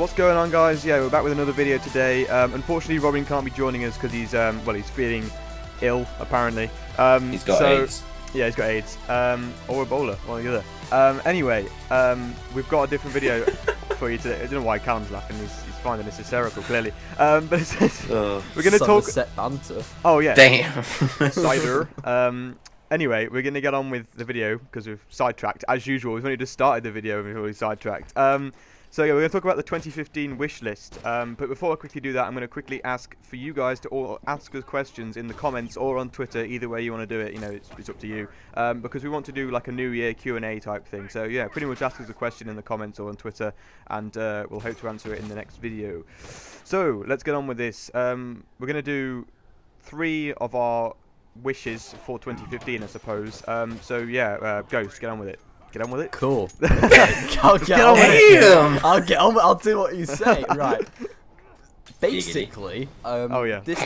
What's going on, guys? Yeah, we're back with another video today. Unfortunately, Robin can't be joining us because he's he's feeling ill apparently. He's got AIDS. Yeah, he's got AIDS. Or Ebola, one or the other. Anyway, we've got a different video for you today. I don't know why Callum's laughing. He's finding this hysterical, clearly. But it says we're going to talk. Somerset banter. Oh yeah. Damn. Cider. Anyway, we're going to get on with the video because we've sidetracked as usual. We've only just started the video and we've already sidetracked. So yeah, we're going to talk about the 2015 wish list. But before I quickly do that, I'm going to quickly ask for you guys to all ask us questions in the comments or on Twitter, either way you want to do it. You know, it's up to you. Because we want to do like a New Year Q&A type thing. So yeah, pretty much ask us a question in the comments or on Twitter, and we'll hope to answer it in the next video. So let's get on with this. We're going to do 3 of our wishes for 2015, I suppose. So yeah, Ghost, get on with it. Get on with it. Cool. I'll get on with it. I'll get on. I'll do what you say. Right. Basically,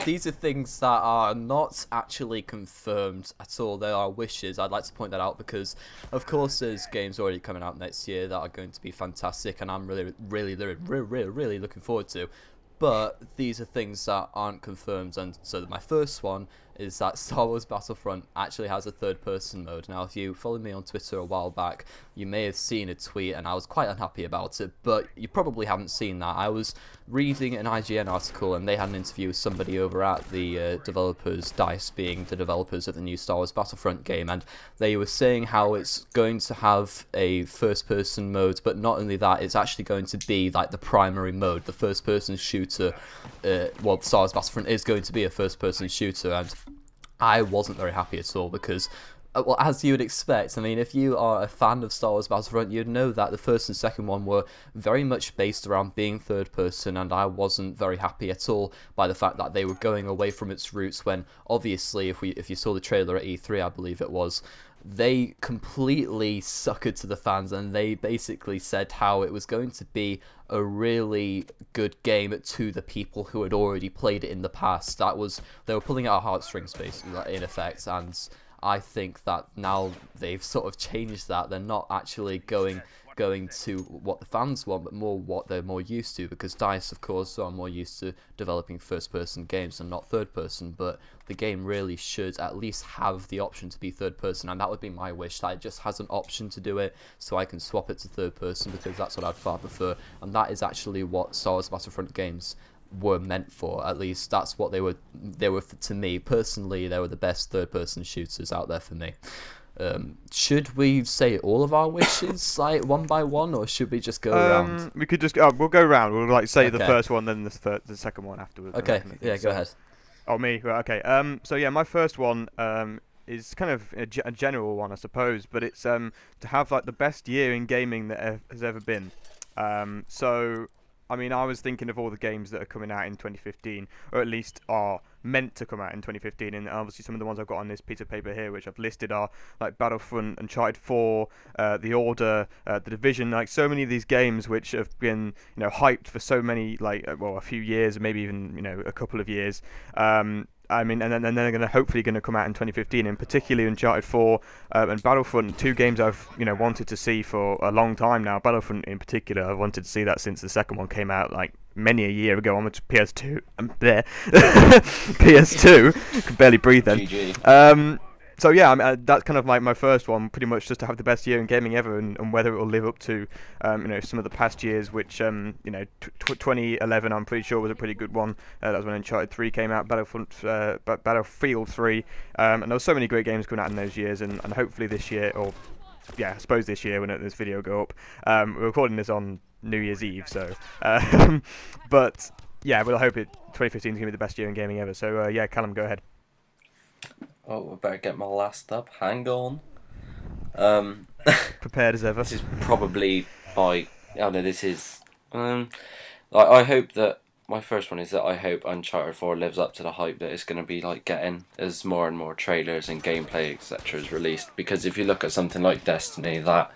these are things that are not actually confirmed at all. They are wishes. I'd like to point that out because, of course, there's games already coming out next year that are going to be fantastic, and I'm really looking forward to. But these are things that aren't confirmed, and so my first one is that Star Wars Battlefront actually has a third-person mode. Now, if you followed me on Twitter a while back, you may have seen a tweet, and I was quite unhappy about it, but you probably haven't seen that. I was reading an IGN article, and they had an interview with somebody over at the developers, DICE being the developers of the new Star Wars Battlefront game, and they were saying how it's going to have a first-person mode, but not only that, it's actually going to be like the primary mode, the first-person shooter. Well, Star Wars Battlefront is going to be a first-person shooter, and I wasn't very happy at all because, well, as you would expect, I mean, if you are a fan of Star Wars Battlefront, you'd know that the first and second one were very much based around being third person, and I wasn't very happy at all by the fact that they were going away from its roots when, obviously, if you saw the trailer at E3, I believe it was, they completely suckered to the fans, and they basically said how it was going to be a really good game to the people who had already played it in the past. They were pulling out heartstrings, basically, in effect, and I think that now they've sort of changed that. They're not actually going to what the fans want, but more what they're more used to, because DICE, of course, are more used to developing first-person games and not third-person, but the game really should at least have the option to be third-person, and that would be my wish, that it just has an option to do it, so I can swap it to third-person, because that's what I'd far prefer, and that is actually what Star Wars Battlefront games were meant for. At least that's what they were to me personally. They were the best third-person shooters out there for me. Should we say all of our wishes like one by one, or should we just go around? We could just we'll go around. We'll like say the first one, then the second one afterwards. Okay, yeah, go ahead. Oh, me. Right, okay. So yeah, my first one is kind of a general one, I suppose, but it's to have like the best year in gaming that has ever been. So I mean, I was thinking of all the games that are coming out in 2015, or at least are meant to come out in 2015, and obviously some of the ones I've got on this piece of paper here, which I've listed, are like Battlefront, Uncharted 4, The Order, The Division, like so many of these games which have been, you know, hyped for so many, like, well, a few years, maybe even, you know, a couple of years. I mean, and then they're hopefully going to come out in 2015, and particularly Uncharted 4 and Battlefront, 2 games I've wanted to see for a long time now. Battlefront in particular, I've wanted to see that since the second one came out, like many a year ago. I'm to PS2. I'm there. PS2. Could barely breathe then. GG. So yeah, I mean, that's kind of like my first one, pretty much just to have the best year in gaming ever, and whether it will live up to, some of the past years, which, 2011, I'm pretty sure was a pretty good one. That was when Uncharted 3 came out, Battlefield 3, and there were so many great games coming out in those years, and hopefully this year, or yeah, I suppose this year when this video go up, we're recording this on New Year's Eve, so, but yeah, but I hope 2015 is going to be the best year in gaming ever. So yeah, Callum, go ahead. Oh, I better get my last up. Hang on. Prepared as ever. This is probably my... Oh no, this is... I hope that... My first one is that I hope Uncharted 4 lives up to the hype that it's going to be like getting as more and more trailers and gameplay, etc. is released. Because if you look at something like Destiny, that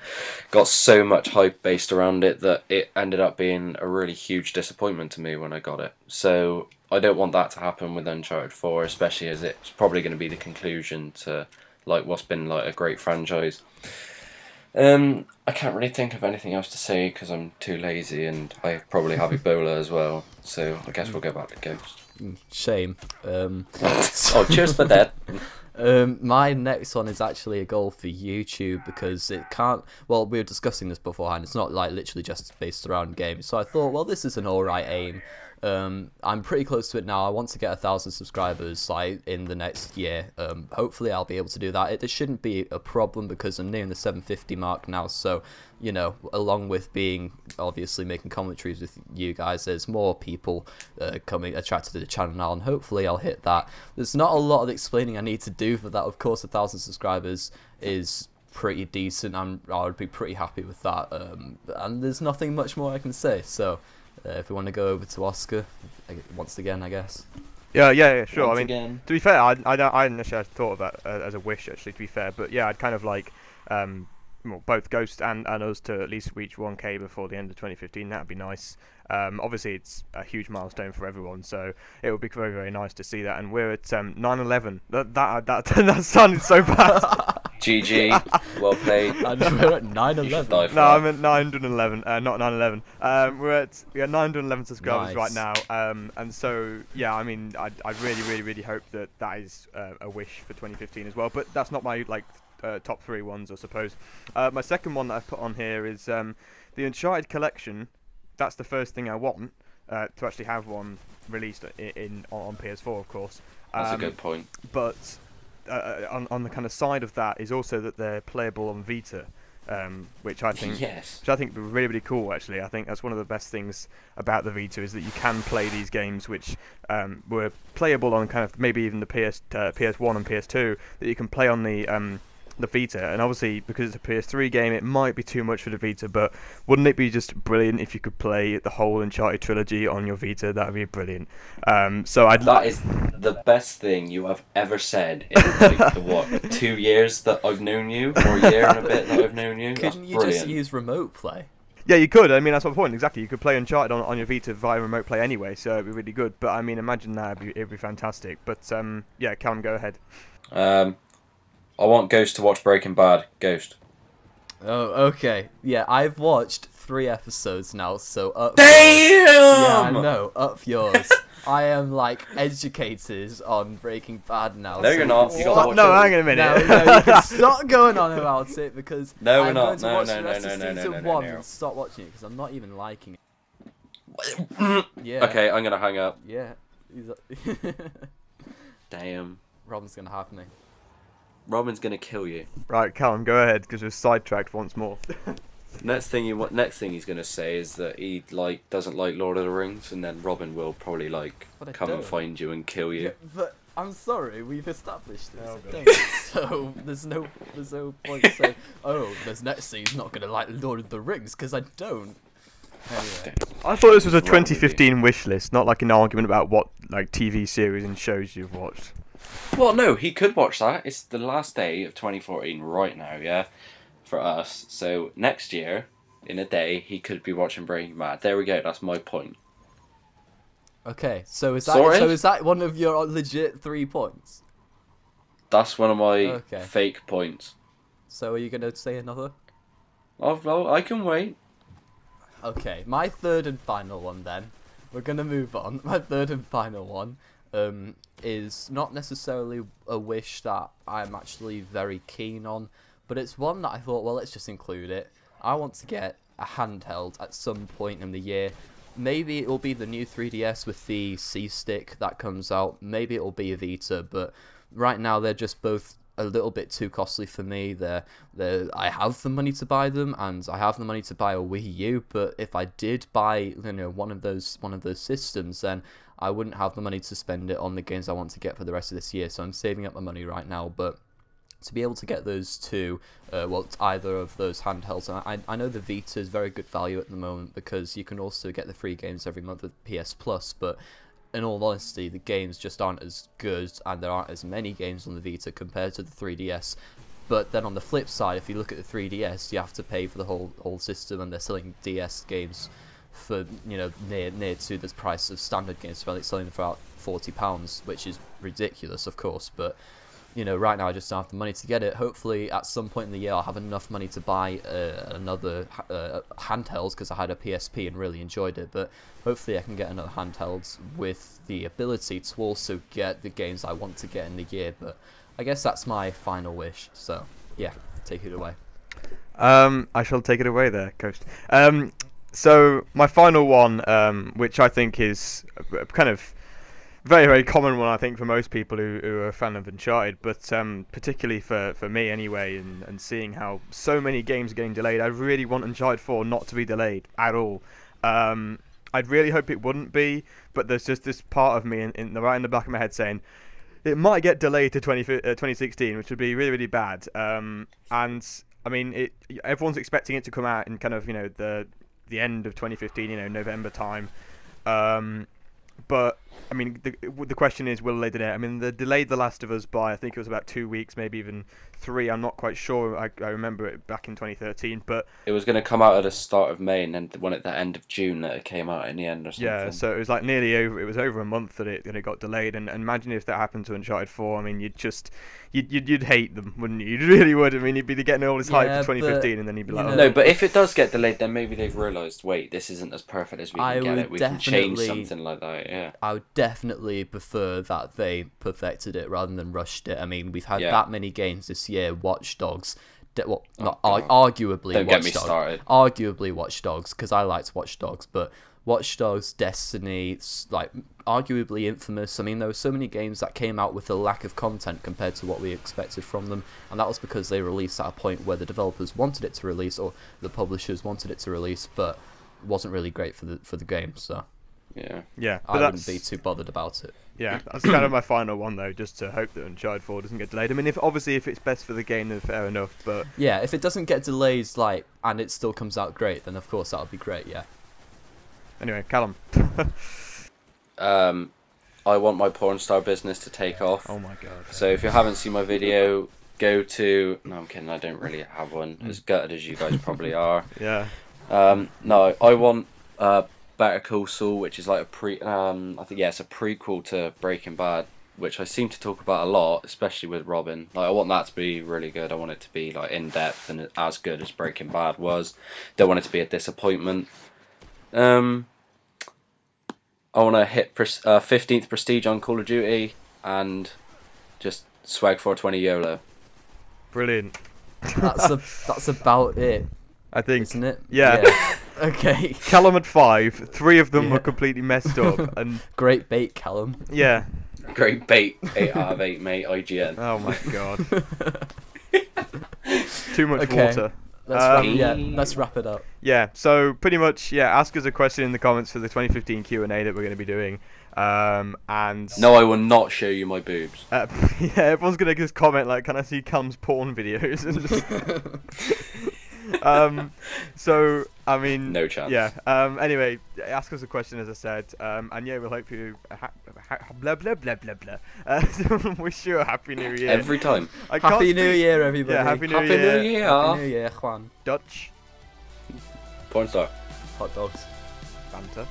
got so much hype based around it that it ended up being a really huge disappointment to me when I got it. So I don't want that to happen with Uncharted 4, especially as it's probably going to be the conclusion to like what's been like a great franchise. I can't really think of anything else to say because I'm too lazy and I probably have Ebola as well. So I guess we'll go back to Ghost. Shame. Oh, cheers for that. My next one is actually a goal for YouTube because it can't. Well, we were discussing this beforehand. It's not like literally just based around games. So I thought, well, this is an alright aim. I'm pretty close to it now. I want to get 1,000 subscribers like in the next year. Hopefully I'll be able to do that. It shouldn't be a problem because I'm nearing the 750 mark now. So, you know, along with being obviously making commentaries with you guys, there's more people coming attracted to the channel now, and hopefully I'll hit that. There's not a lot of explaining I need to do for that. Of course, 1,000 subscribers is pretty decent. I would be pretty happy with that. And there's nothing much more I can say. So. If we want to go over to Oscar, once again, I guess. Yeah, sure. Once I mean, again. to be fair, I hadn't necessarily thought of that as a wish, actually, to be fair. But yeah, I'd kind of like well, both Ghost and us to at least reach 1K before the end of 2015. That'd be nice. Obviously, it's a huge milestone for everyone, so it would be very, very nice to see that. And we're at 9/11. That sounded so bad. GG, well played. I know we're at 9/11. No, I'm at 911, not 9/11. We're at 911 subscribers right now, and so yeah, I mean, I really hope that is a wish for 2015 as well. But that's not my top 3 ones, I suppose. My second one that I put on here is the Uncharted collection. That's the first thing I want to actually have one released on PS4, of course. That's a good point. But on the kind of side of that is also that they're playable on Vita, which I think would be really, really cool. Actually, I think that's one of the best things about the Vita is that you can play these games which were playable on kind of maybe even the PS1 and PS2 that you can play on the Vita. And obviously because it's a PS3 game, it might be too much for the Vita, but wouldn't it be just brilliant if you could play the whole Uncharted trilogy on your Vita? That would be brilliant. That is the best thing you have ever said in like what 2 years that I've known you, or a year and a bit that I've known you. Couldn't you just use remote play? Yeah, you could. I mean, that's my point. Exactly. You could play Uncharted on your Vita via remote play anyway, so it'd be really good. But I mean, imagine that. It'd be fantastic. But yeah, Callum, go ahead. I want Ghost to watch Breaking Bad. Ghost. Oh, okay. Yeah, I've watched 3 episodes now, so up. Damn! Yeah, I know. Up yours. I am like educated on Breaking Bad now. No, you're not. You gotta watch no, hang on a minute. No, you can stop going on about it because no, we're I'm not. going to watch the rest of season 1 and stop watching it because I'm not even liking it. Yeah. Okay, I'm gonna hang up. Yeah. Damn. Robin's gonna have me. Robin's gonna kill you. Right, Callum, go ahead because we're sidetracked once more. Next thing he's gonna say is that he doesn't like Lord of the Rings, and then Robin will probably come and find you and kill you. Yeah, but I'm sorry, we've established this. So there's no point saying, oh, this next thing's not gonna like Lord of the Rings because I don't. Anyway. I thought this was a 2015 wish list, not like an argument about what TV series and shows you've watched. Well, no, he could watch that. It's the last day of 2014 right now, yeah, for us. So next year, in a day, he could be watching Breaking Bad. There we go. That's my point. Okay, so is that one of your legit 3 points? That's one of my fake points. So are you gonna say another? Oh, well, I can wait. Okay, my third and final one then. We're gonna move on. My third and final one is not necessarily a wish that I'm actually very keen on, but it's one that I thought, well, let's just include it. I want to get a handheld at some point in the year. Maybe it will be the new 3DS with the C-Stick that comes out. Maybe it will be a Vita, but right now they're just both a little bit too costly for me. I have the money to buy them, and I have the money to buy a Wii U, but if I did buy one of those systems, then I wouldn't have the money to spend it on the games I want to get for the rest of this year. So I'm saving up my money right now, but to be able to get those two, either of those handhelds, and I know the Vita is very good value at the moment because you can also get the free games every month with PS Plus, but in all honesty, the games just aren't as good, and there aren't as many games on the Vita compared to the 3DS. But then on the flip side, if you look at the 3DS, you have to pay for the whole system, and they're selling DS games for near to the price of standard games, selling for about £40, which is ridiculous, of course. But you know, right now I just don't have the money to get it. Hopefully at some point in the year I'll have enough money to buy another handheld, because I had a PSP and really enjoyed it, but hopefully I can get another handheld with the ability to also get the games I want to get in the year. But I guess that's my final wish, so yeah, take it away. I shall take it away there, Coast. So my final one, which I think is kind of very, very common one, I think, for most people who are a fan of Uncharted, but particularly for me anyway, and seeing how so many games are getting delayed, I really want Uncharted 4 not to be delayed at all. I'd really hope it wouldn't be, but there's just this part of me right in the back of my head saying it might get delayed to 2016, which would be really, really bad. And I mean, everyone's expecting it to come out in kind of, you know, the end of 2015, you know, November time. But I mean, the question is, will they delay it? I mean, they delayed The Last of Us by, I think it was about 2 weeks, maybe even 3. I'm not quite sure. I remember it back in 2013, but it was going to come out at the start of May, and then the one at the end of June that it came out in the end or something. Yeah, so it was like nearly over. It was over a month that it got delayed. And imagine if that happened to Uncharted 4. I mean, you'd hate them, wouldn't you? You really would. I mean, you'd be getting all this hype for 2015, and then you'd be like, no. But if it does get delayed, then maybe they've realised, wait, this isn't as perfect as we can get it. We can change something like that. Yeah, I would definitely prefer that they perfected it rather than rushed it. I mean, we've had that many games this year. Watch Dogs, arguably. Don't get me started. Arguably Watch Dogs, because I liked Watch Dogs, but Watch Dogs, Destiny, like arguably Infamous. I mean, there were so many games that came out with a lack of content compared to what we expected from them, and that was because they released at a point where the developers wanted it to release, or the publishers wanted it to release, but it wasn't really great for the game. So yeah, I wouldn't be too bothered about it. Yeah, that's kind of my final one, though, just to hope that Uncharted 4 doesn't get delayed. I mean, if it's best for the game, then fair enough, but yeah, if it doesn't get delayed, and it still comes out great, then of course that would be great. Yeah. Anyway, Callum. I want my porn star business to take off. Oh my god. So if you haven't seen my video, go to... No, I'm kidding, I don't really have one. As gutted as you guys probably are. Yeah. No, I want Better Call Saul, which is like I think, it's a prequel to Breaking Bad, which I seem to talk about a lot, especially with Robin. Like, I want that to be really good. I want it to be like in depth and as good as Breaking Bad was. Don't want it to be a disappointment. I want to hit 15th Prestige on Call of Duty and just swag 420 YOLO. Brilliant. That's about it, I think. Isn't it? Yeah. Okay. Callum had 5. 3 of them were completely messed up. And great bait, Callum. Yeah. Great bait. 8 out of 8, mate. IGN. Oh my god. Too much water. Let's wrap it up. Yeah, so pretty much, ask us a question in the comments for the 2015 Q&A that we're going to be doing. And no, I will not show you my boobs. Everyone's going to just comment, like, can I see Callum's porn videos? And so, I mean... No chance. Yeah, anyway, ask us a question, as I said, and we'll hope you... blah, blah, blah, blah, blah. Wish you a Happy New Year. Every time. Happy New Year, everybody. Yeah, Happy New Year. Happy New Year, Juan. Dutch. Porn star. Hot dogs. Fanta.